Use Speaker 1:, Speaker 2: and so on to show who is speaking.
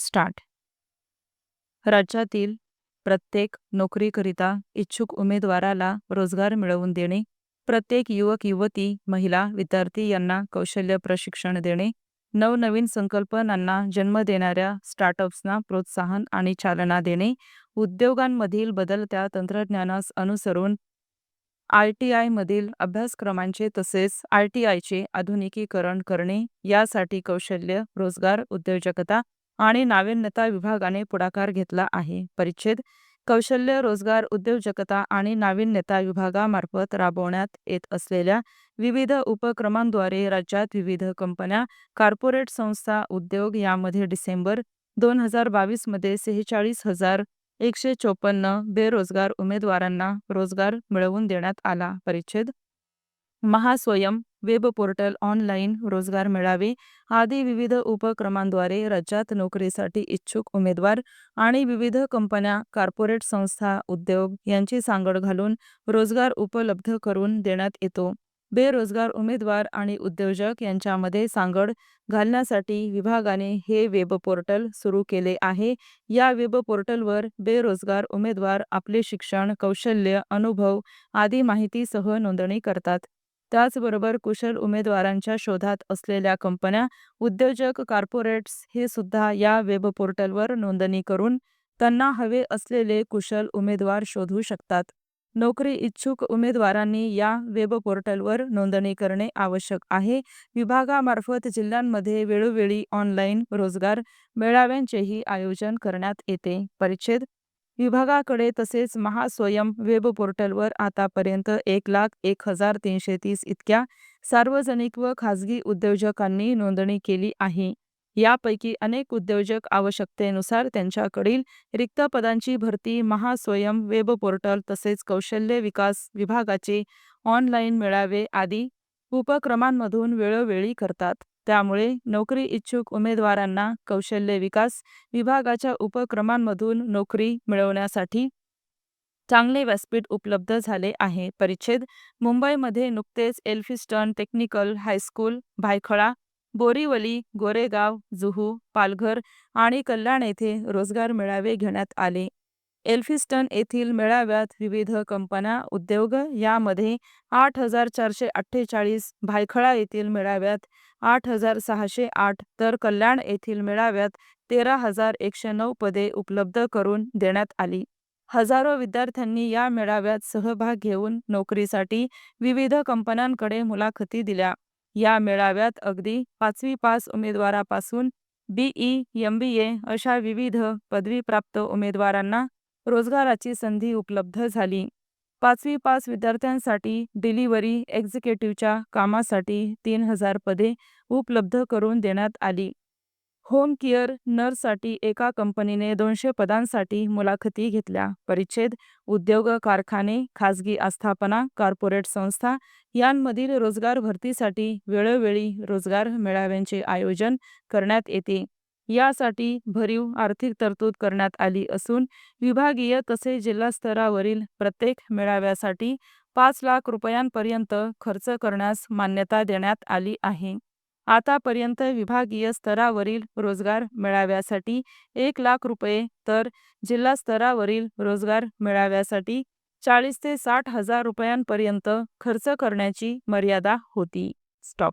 Speaker 1: Start. राज्यातील प्रत्येक नोकरीकरिता इच्छुक उमेदवाराला रोजगार मिळवून देणे, प्रत्येक युवक युवती, महिला, विद्यार्थी यांना कौशल्य प्रशिक्षण देणे, नवनवीन संकल्पनांना जन्म देणाऱ्या स्टार्टअप्सना प्रोत्साहन आणि चालना देणे, उद्योगांमधील बदलत्या तंत्रज्ञानास अनुसरून ITI-मधील अभ्यासक्रमांचे तसेच ITI-चे आधुनिकीकरण करणे, यासाठी कौशल्य, रोजगार, उद्योजकता आणि नाविन्यता विभागाने पुढाकार घेतला आहे. परिच्छेद कौशल्य, रोजगार, उद्योजकता आणि नाविन्यता विभागामार्फत राबवण्यात येत असलेल्या विविध उपक्रमांद्वारे राज्यात विविध कंपन्या, कॉर्पोरेट संस्था, उद्योग यामध्ये डिसेंबर 2022 मध्ये 46,154 बेरोजगार उमेदवारांना रोजगार मिळवून देण्यात आला. परिच्छेद महास्वयं वेब पोर्टल, ऑनलाईन रोजगार मेळावे आदी विविध उपक्रमांद्वारे राज्यात नोकरीसाठी इच्छुक उमेदवार आणि विविध कंपन्या, कॉर्पोरेट संस्था, उद्योग यांची सांगड घालून रोजगार उपलब्ध करून देण्यात येतो. बेरोजगार उमेदवार आणि उद्योजक यांच्यामध्ये सांगड घालण्यासाठी विभागाने हे वेब पोर्टल सुरू केले आहे. या वेब पोर्टलवर बेरोजगार उमेदवार आपले शिक्षण, कौशल्य, अनुभव आदी माहितीसह नोंदणी करतात. त्याचबरोबर कुशल उमेदवारांच्या शोधात असलेल्या कंपन्या, उद्योजक, कॉर्पोरेट्स हे सुद्धा या वेब पोर्टलवर नोंदणी करून त्यांना हवे असलेले कुशल उमेदवार शोधू शकतात. नोकरी इच्छुक उमेदवारांनी या वेब पोर्टलवर नोंदणी करणे आवश्यक आहे. विभागामार्फत जिल्ह्यांमध्ये वेळोवेळी ऑनलाईन रोजगार मेळाव्यांचेही आयोजन करण्यात येते. परिच्छेद विभागाकडे तसेच महास्वयं वेब पोर्टलवर आतापर्यंत 1,01,330 इतक्या सार्वजनिक व खाजगी उद्योजकांनी नोंदणी केली आहे. यापैकी अनेक उद्योजक आवश्यकतेनुसार त्यांच्याकडील रिक्त पदांची भरती महास्वयं वेब पोर्टल तसेच कौशल्य विकास विभागाचे ऑनलाईन मेळावे आदी उपक्रमांमधून वेळोवेळी करतात. त्यामुळे नोकरी इच्छुक उमेदवारांना कौशल्य विकास विभागाच्या उपक्रमांमधून नोकरी मिळवण्यासाठी चांगले व्यासपीठ उपलब्ध झाले आहे. परिच्छेद मुंबईमध्ये नुकतेच Elphinstone technical high school, Byculla, Borivali, Goregaon, Juhu, Palghar आणि कल्याण येथे रोजगार मेळावे घेण्यात आले. एल्फिस्टन येथील मेळाव्यात विविध कंपन्या, उद्योग यामध्ये 8,448, भायखळा येथील मेळाव्यात 8,608 तर कल्याण येथील मेळाव्यात 13,109 पदे उपलब्ध करून देण्यात आली. हजारो विद्यार्थ्यांनी या मेळाव्यात सहभाग घेऊन नोकरीसाठी विविध कंपन्यांकडे मुलाखती दिल्या. या मेळाव्यात अगदी 5वी पास उमेदवारापासून BE, MBA अशा विविध पदवीप्राप्त उमेदवारांना रोजगाराची संधी उपलब्ध झाली. 5वी पास विद्यार्थ्यांसाठी डिलिव्हरी एक्झिक्युटिव्हच्या कामासाठी 3,000 पदे उपलब्ध करून देण्यात आली. होम केअर नर्ससाठी एका कंपनीने 200 पदांसाठी मुलाखती घेतल्या. परिच्छेद उद्योग, कारखाने, खाजगी आस्थापना, कॉर्पोरेट संस्था यांमधील रोजगार भरतीसाठी वेळोवेळी रोजगार मेळाव्यांचे आयोजन करण्यात येते. यासाठी भरीव आर्थिक तरतूद करण्यात आली असून विभागीय तसेच जिल्हा स्तरावरील प्रत्येक मेळाव्यासाठी 5 लाख रुपयांपर्यंत खर्च करण्यास मान्यता देण्यात आली आहे. आतापर्यंत विभागीय स्तरावरील रोजगार मेळाव्यासाठी 1 लाख रुपये तर जिल्हा स्तरावरील रोजगार मेळाव्यासाठी 40 ते 60 हजार रुपयांपर्यंत खर्च करण्याची मर्यादा होती. स्टॉप.